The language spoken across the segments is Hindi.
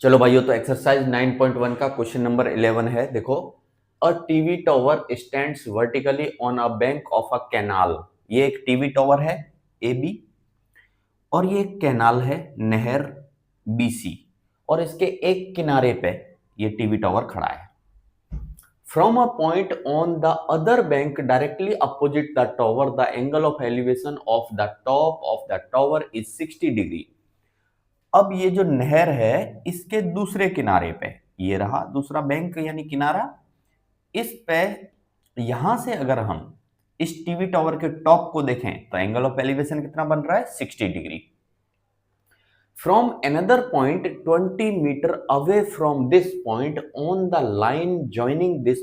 चलो भाइयों, तो एक्सरसाइज 9.1 का क्वेश्चन नंबर 11 है। देखो, a TV tower stands vertically on a bank of a canal. ये एक टीवी टॉवर है ए बी, और ये एक कैनाल है नहर बी सी, और इसके एक किनारे पे ये टीवी टॉवर खड़ा है। From a point on the other bank directly opposite the tower the angle of elevation of the top of the tower is 60 degree. अब ये जो नहर है इसके दूसरे किनारे पे, ये रहा दूसरा बैंक यानी किनारा, इस पे यहां से अगर हम इस टीवी टावर के टॉप को देखें तो एंगल ऑफ एलिवेशन कितना बन रहा है, 60 degree. From another point 20 metre away from this point on the line joining this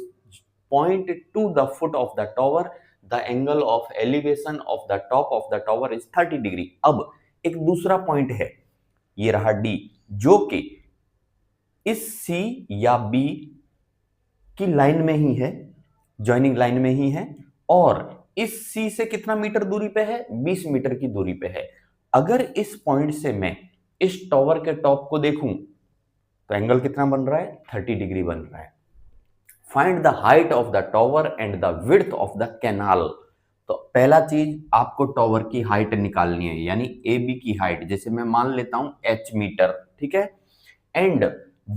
point to the foot of the tower the angle of elevation of the top of the tower is 30 degree. अब एक दूसरा पॉइंट है, ये रहा डी, जो कि इस सी या बी की लाइन में ही है, जॉइनिंग लाइन में ही है, और इस सी से कितना मीटर दूरी पे है, 20 मीटर की दूरी पे है। अगर इस पॉइंट से मैं इस टावर के टॉप को देखूं तो एंगल कितना बन रहा है, 30 डिग्री बन रहा है। Find the height of the tower and the width of the canal. तो पहला चीज आपको टावर की हाइट निकालनी है, यानी ए बी की हाइट, जैसे मैं मान लेता हूं एच मीटर, ठीक है। And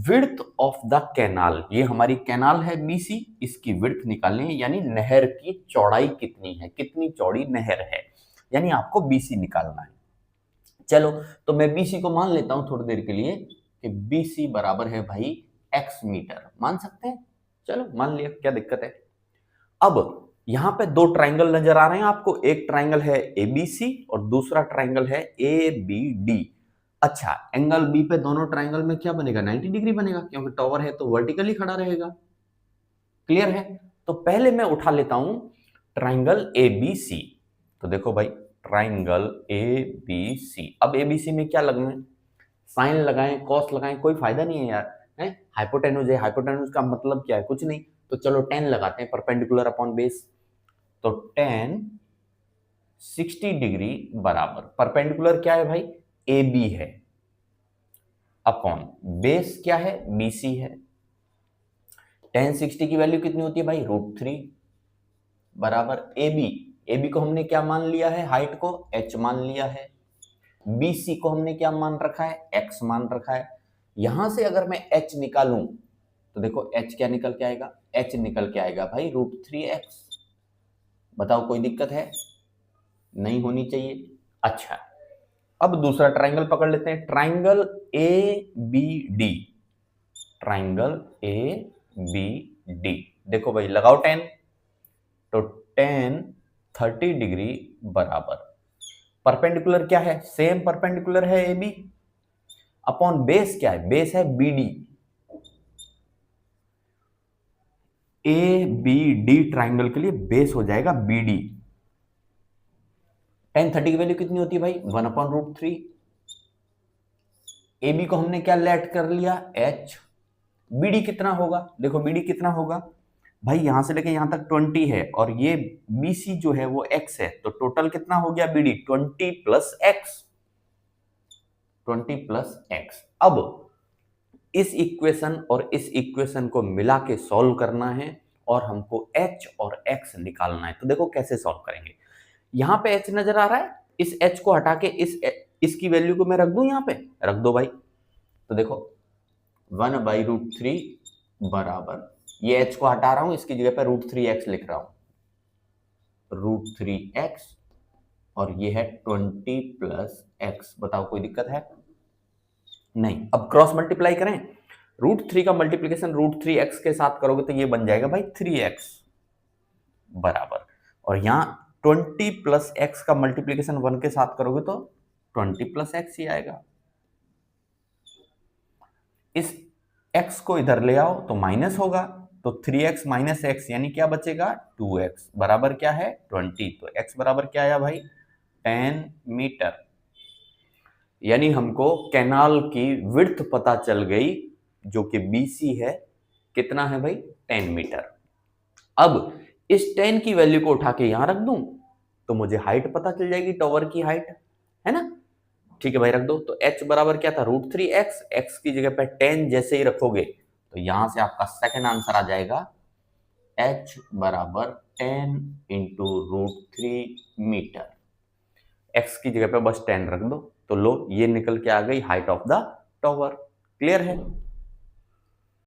width of the canal, ये हमारी कैनाल है बीसी, इसकी विड्थ निकालनी है, यानी नहर की चौड़ाई कितनी है, कितनी चौड़ी नहर है, यानी आपको बीसी निकालना है। चलो, तो मैं बीसी को मान लेता हूं थोड़ी देर के लिए कि बीसी बराबर है भाई एक्स मीटर, मान सकते हैं। चलो मान लिया, क्या दिक्कत है। अब यहां पे दो ट्राइंगल नजर आ रहे हैं आपको, एक ट्राइंगल है एबीसी और दूसरा ट्राइंगल है ए बी डी। अच्छा, एंगल बी पे दोनों ट्राइंगल में क्या बनेगा, 90 डिग्री बनेगा, क्योंकि टावर है तो वर्टिकली खड़ा रहेगा। क्लियर है। तो पहले मैं उठा लेता हूं ट्राइंगल ए बी सी। तो देखो भाई, ट्राइंगल ए बी सी, अब एबीसी में क्या लगना है, साइन लगाएं कॉस लगाएं, कोई फायदा नहीं है यार, है हाइपोटेन्यूज है, हाइपोटेन्यूज का मतलब क्या है, कुछ नहीं। तो चलो टेन लगाते हैं, परपेंडिकुलर अपॉन बेस। तो टेन 60 डिग्री बराबर परपेंडिकुलर क्या है भाई, ए बी है, अपॉन बेस क्या है, बी सी है। टेन 60 की वैल्यू कितनी होती है भाई, √3 बराबर ए बी। ए बी को हमने क्या मान लिया है, हाइट को एच मान लिया है। बी सी को हमने क्या मान रखा है, एक्स मान रखा है। यहां से अगर मैं एच निकालूं तो देखो एच क्या निकल के आएगा, एच निकल के आएगा भाई √3x। बताओ कोई दिक्कत है, नहीं होनी चाहिए। अच्छा, अब दूसरा ट्राइंगल पकड़ लेते हैं, triangle A B D, triangle A B D. देखो भाई लगाओ टेन, तो टेन 30 डिग्री बराबर परपेंडिकुलर क्या है, सेम परपेंडिकुलर है ए बी, अपॉन बेस क्या है, बेस है B D. A B D triangle के लिए बेस हो जाएगा बी डी। टेन 30 की वैल्यू कितनी होती है भाई, 1/√3। ए बी को हमने क्या लेट कर लिया, एच। बी डी कितना होगा, देखो बी डी कितना होगा भाई, यहां से लेके यहां तक 20 है, और ये बी सी जो है वो एक्स है, तो टोटल कितना हो गया B D, 20 plus X, 20 plus X. अब इस इक्वेशन और इस इक्वेशन को मिला के सॉल्व करना है, और हमको h और x निकालना है। तो देखो कैसे सॉल्व करेंगे, यहां पे h नजर आ रहा है, इस h को हटा के इसकी वैल्यू को मैं रख दूं, यहां पे रख दो भाई। तो देखो 1/√3 बराबर, ये h को हटा रहा हूं, इसकी जगह पे √3x लिख रहा हूं, √3x, और ये है 20 प्लस x। बताओ कोई दिक्कत है, नहीं। अब क्रॉस मल्टीप्लाई करें, √3 का मल्टीप्लीकेशन √3x के साथ करोगे तो ये बन जाएगा भाई 3x बराबर, और यहां 20 प्लस x का मल्टीप्लीकेशन 1 के साथ करोगे तो 20 प्लस x ही आएगा। इस x को इधर ले आओ तो माइनस होगा, तो 3x माइनस x यानी क्या बचेगा, 2x बराबर क्या है, 20। तो x बराबर क्या आया भाई, 10 मीटर। यानी हमको कैनाल की विड्थ पता चल गई, जो कि BC है, कितना है भाई, 10 मीटर। अब इस 10 की वैल्यू को उठा के यहां रख दूं तो मुझे हाइट पता चल जाएगी, टावर की हाइट, है ना। ठीक है भाई, रख दो। तो h बराबर क्या था, √3x, x की जगह पे 10 जैसे ही रखोगे तो यहां से आपका सेकंड आंसर आ जाएगा h बराबर 10 इंटू √3 मीटर। x की जगह पे बस 10 रख दो, तो लो ये निकल के आ गई height of the tower. Clear है?